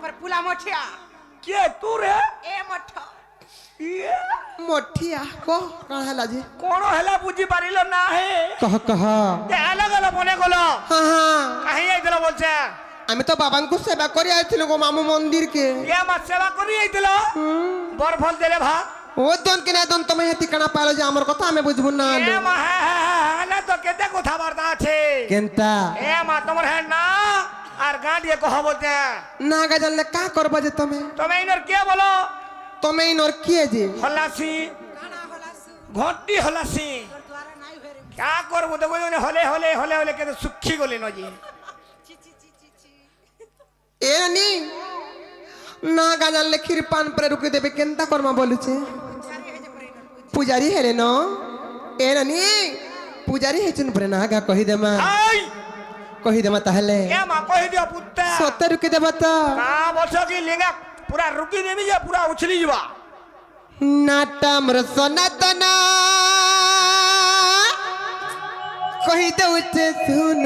पर पुला मोठिया के तू रे ए मोठो ये मोठिया को कहाँ है लाजी कोण हेला बुझी पारिलो ना है कह ये अलग अलग बने गलो हाँ हाँ कहीं आइतलो बोलছে আমি তো বাবাঙ্কু সেবা করে আইছিল গো মামু মন্দির কে ये मत सेवा करी आइतलो बर फल देले भा ও দন কিনা দন তুমি হেতি কানা পাইলো যে আমার কথা আমি বুঝবো না ए मा না তো কেতে কথা বার্তা আছে কেনতা ए मा তোমার है না আর গাঁডিয়ে কহ বলতে না গা জানলে কা করবা যে তুমি তুমি ইনর কে বলো তুমি ইনর কি যে হলাসি কানা হলাসু ঘটি হলাসি তোর দ্বারা নাই হয়ে রে क्या करबो तो कोई हले हले हले हले के सुखी गले न जी চি চি চি চি চি এ নি না গা জানলে ক্ষীর পান পরে রুকে দেবে কেনতা করমা বলছে ছাড়ি হয়ে যে পরে না পূজারি হেরে ন এ নি পূজারি হেছুন পরে না গা কহি দেমা आई কহি দেমা তাহলে ए मा कहि दियो पुत्ता সতে রুকে দেবা তো का बसो की लिंगा पूरा रुकी देमी जे पूरा उछली जबा नाटमर सनातन कही दउचे सुन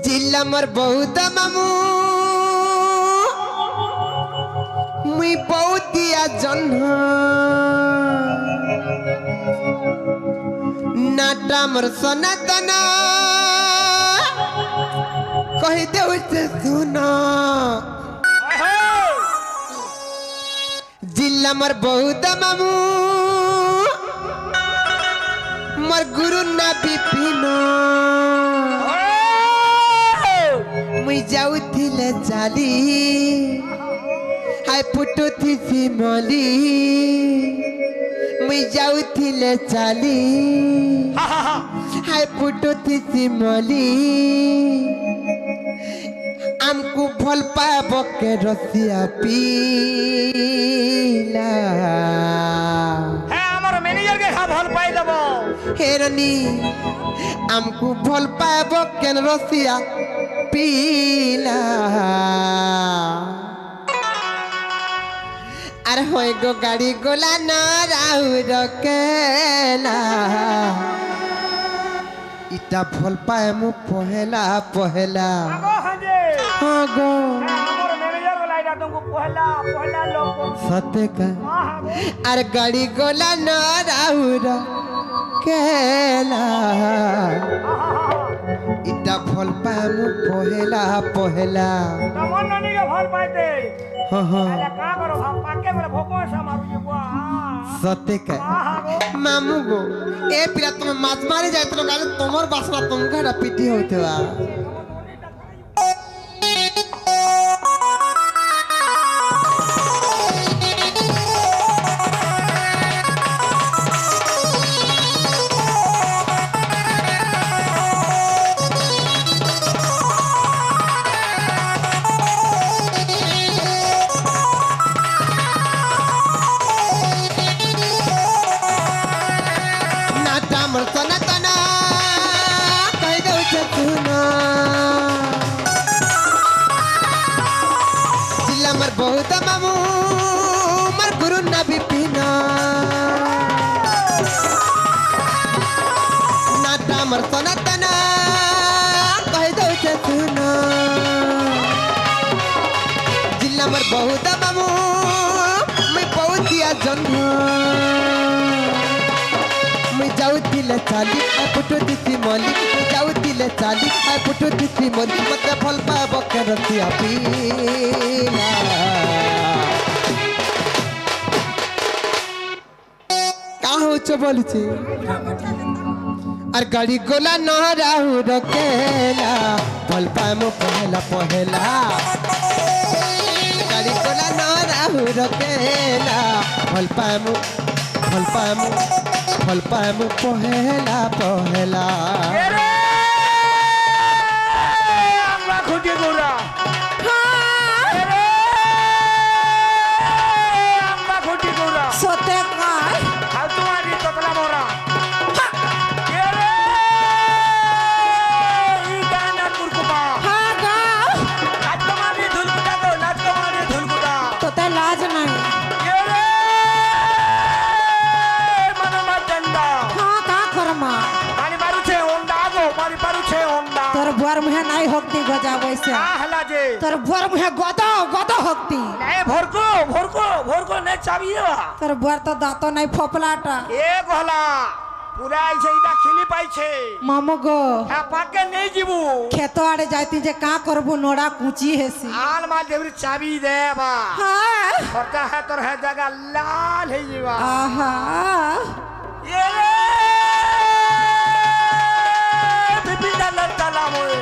जिला मोर बहुत मामू मुई बहुत दिया जन्म नाटमर सनातन कही दउचे सुन जिला मोर बहुत मामू मोर गुरु ना बिपिन मुई जाउथिले चाली हाय पुटु थी सिमली मुई जाउथिले चाली हाय पुटु थी सिमली हमको भल पाब के रसिया पीला है हमर मैनेजर के भल पाई देबो हेरनी हमको भल पाब के रसिया पीला अरे होय गो गाड़ी गोला ना राहु रकेला इटा भल पाए मु पहला पहला आगो हजे हाँ गो हमर मैनेजर वाला इटा तुमको पहला पहला लोग सत्य का हां हां अरे गाड़ी गोला न राहुर केला इटा फल पामु पहला पहला तमन ननी के भल पाइते हाँ हाँ अरे का करो हम पाके मेरे भोको से मारू जे बुआ सत्य का मामू गो ए पिला तुम माछ मारे जाए तो गाले तुम्हार बासना तुम घड़ा पीटी होते बा बहुत मामू मर गुरु ना बिपिना नाटा मर सनातना कह दो सुना जिला मर बहुत मामू मैं बहुत दिया जन्म मैं जाऊ दिले चाली पुटो दिसी मली मैं जाऊ दिले चाली पुटो दिसी मली मत फल पाब के रसिया पीला का हो बोलছি আর গাড়ি গোলা ন রাহু রকেলা ফল পামু পহেলা পহেলা গাড়ি গোলা ন রাহু রকেলা ফল পামু পহেলা পহেলা अरे আমরা খুঁজে গোরা अरे আমরা খুঁজে গোরা সতে কাই আর তোমারি ততলা মোরা अरे ই গানা কুরকুবা হ্যাঁ গা নাচ তোমারি ধুলকুটা তো নাচ তোমারি ধুলকুটা তো তাই লাজ নাই अरे মনমা চন্দা হ্যাঁ কা করমা পানি মারুছে ওন্ডা আগো মুহে নাই হক্তি গজা বইছে কা হলা যে তোর বর মুহে গদ গদ হক্তি নাই ভরকো নে চাবি দেবা তোর বর তো দাঁত নাই ফপলাটা এ গহলা পুরা আইছে ইটা খিলি পাইছে মামু গো হ্যাঁ পাকে নেই যাবু ক্ষেত আড়ে যাইতি যে কা করবো নোড়া কুচি হেসি আল মাল দেবরি চাবি দেবা হ্যাঁ খরচা হ্যাঁ তোর হ্যাঁ জায়গা লাল হয়ে যাবা আহা এ বিপিনা লটালামই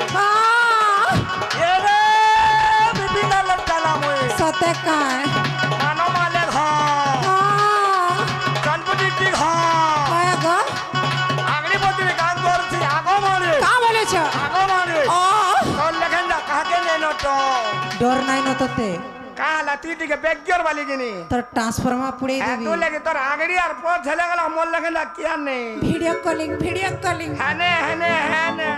এ বিপিনা লটালামই সতে কায় মানো মালে ঘর গণপতি কি ঘর কয় গো আগলি বদিনে গান করছি আগো মানে কা বলেছ আগো মানে ও তোর লেখেন না কাকে নেই নটো ডর নাই ন তোতে কালা তুই দিকে বেগর বালি কিনি তোর ট্রান্সফর্মার পুড়ে হ্যাঁ দিবি তুই লেগে তোর আগড়ি আর পথ ছেলে গেল মোর লেখেন না কি আর নেই ভিডিও কলিং হ্যানে হ্যানে হ্যানে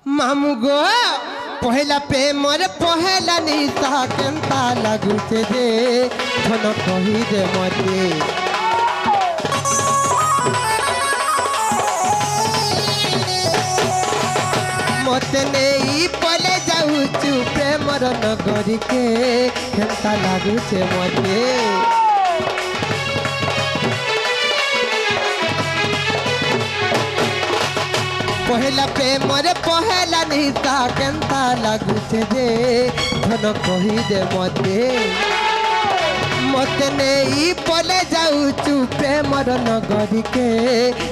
মামু গো পহেলা প্রেমর পহেলা নিশা কেন্তা লাগুছে যে ধন কহি দে মতে মতে নেই পলে যাউচু প্রেমর নগরিকে কেন্তা লাগুছে মতে পহেলা প্রেমরে পহেলা নিশা কেন্তা লাগুছে যে ধন কহি দে মতে মতে নেই পলে যাউচু প্রেমর নগরিকে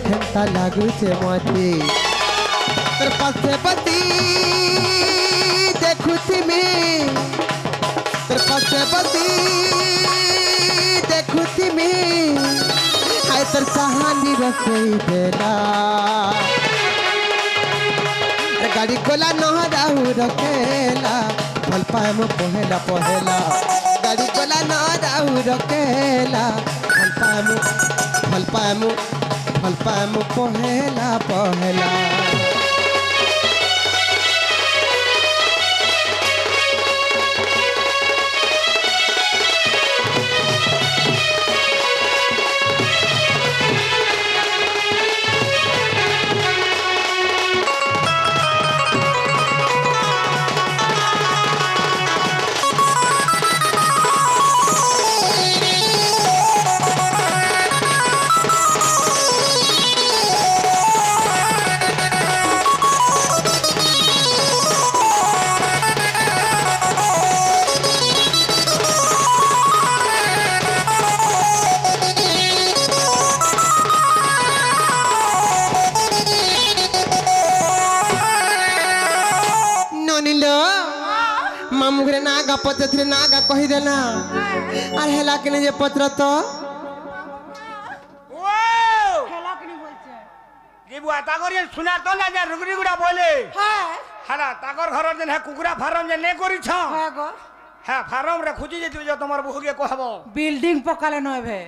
কেন্তা লাগুছে মতে তোর পাশে বসি দেখুছিমি তোর পাশে বসি দেখুছিমি হায় তোর চাহানি রসই দেলা गाड़ी गोला नहराऊ रखेला फल पाएम पहेला पहेला गाड़ी गोला नहराऊ रखेला फल पाएम पहेला पहेला मामू घरे नागा पत्र थे नागा कही देना আর হেলা কিনে যে পত্র তো ও গিবুয়া তাগরি শুনা তো না যে রুগরি গুড়া বলে হ্যাঁ হালা তাগর ঘরর দিন হ্যাঁ কুকুরা ফার্ম যে নে করিছ হ্যাঁ গো হ্যাঁ ফার্ম রে খুঁজি যে তুই তোমার বহুকে কহব বিল্ডিং পকালে নয় ভে